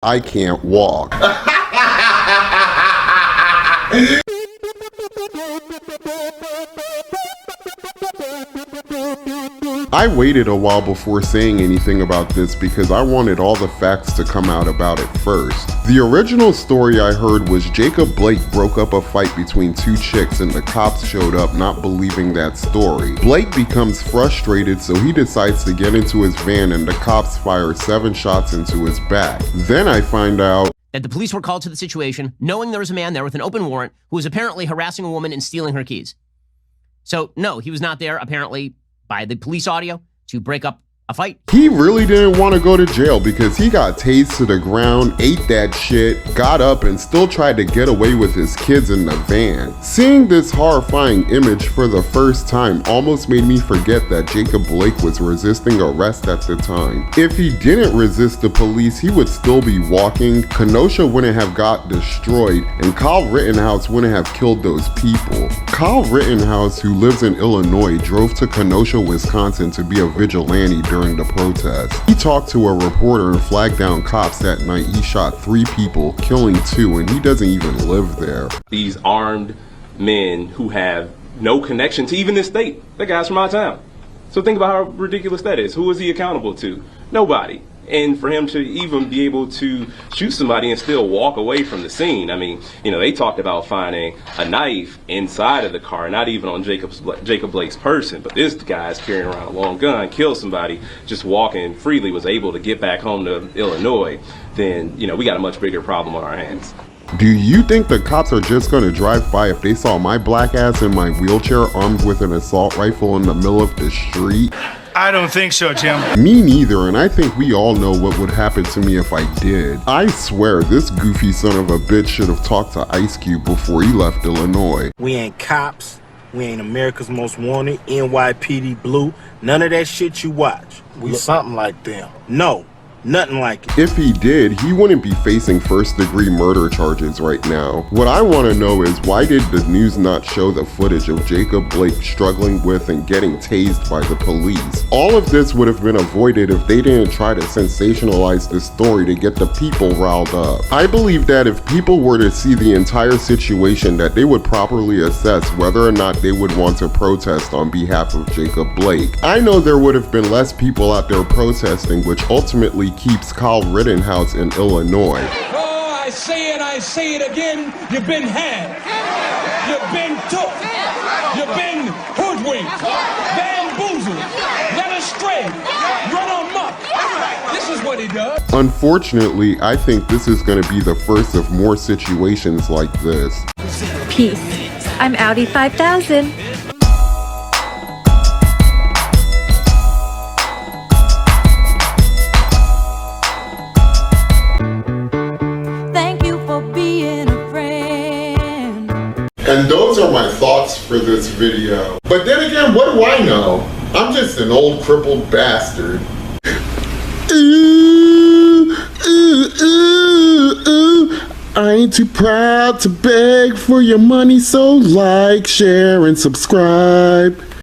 I can't walk. I waited a while before saying anything about this because I wanted all the facts to come out about it first. The original story I heard was Jacob Blake broke up a fight between two chicks and the cops showed up, not believing that story. Blake becomes frustrated, so he decides to get into his van and the cops fire 7 shots into his back. Then I find out that the police were called to the situation, knowing there was a man there with an open warrant who was apparently harassing a woman and stealing her keys. So, no, he was not there, apparently, by the police audio, to break up a fight. He really didn't want to go to jail because he got tased to the ground, ate that shit, got up, and still tried to get away with his kids in the van. Seeing this horrifying image for the first time almost made me forget that Jacob Blake was resisting arrest at the time. If he didn't resist the police, he would still be walking, Kenosha wouldn't have got destroyed, and Kyle Rittenhouse wouldn't have killed those people. Kyle Rittenhouse, who lives in Illinois, drove to Kenosha, Wisconsin to be a vigilante during the protest. He talked to a reporter and flagged down cops that night. He shot 3 people, killing 2, and he doesn't even live there. These armed men who have no connection to even this state. That guy's from our town. So think about how ridiculous that is. Who is he accountable to? Nobody. And for him to even be able to shoot somebody and still walk away from the scene. I mean, you know, they talked about finding a knife inside of the car, not even on Jacob Blake's person, but this guy's carrying around a long gun, killed somebody, just walking freely, was able to get back home to Illinois. Then, you know, we got a much bigger problem on our hands. Do you think the cops are just gonna drive by if they saw my black ass in my wheelchair armed with an assault rifle in the middle of the street? I don't think so, Tim. Me neither, and I think we all know what would happen to me if I did. I swear, this goofy son of a bitch should have talked to Ice Cube before he left Illinois. We ain't cops. We ain't America's Most Wanted, NYPD Blue. None of that shit you watch. We something like them. No. Nothing like it. If he did, he wouldn't be facing first-degree murder charges right now. What I want to know is, why did the news not show the footage of Jacob Blake struggling with and getting tased by the police? All of this would have been avoided if they didn't try to sensationalize the story to get the people riled up. I believe that if people were to see the entire situation, that they would properly assess whether or not they would want to protest on behalf of Jacob Blake. I know there would have been less people out there protesting, which ultimately keeps Kyle Rittenhouse in Illinois. Oh, I say it again, you've been had. You've been took. You've been hoodwinked, bamboozled, led astray, run amok. This is what he does. Unfortunately, I think this is going to be the first of more situations like this. Peace. I'm Audi 5000. And those are my thoughts for this video. But then again, what do I know? I'm just an old crippled bastard. Ooh, ooh, ooh, ooh. I ain't too proud to beg for your money, so like, share, and subscribe.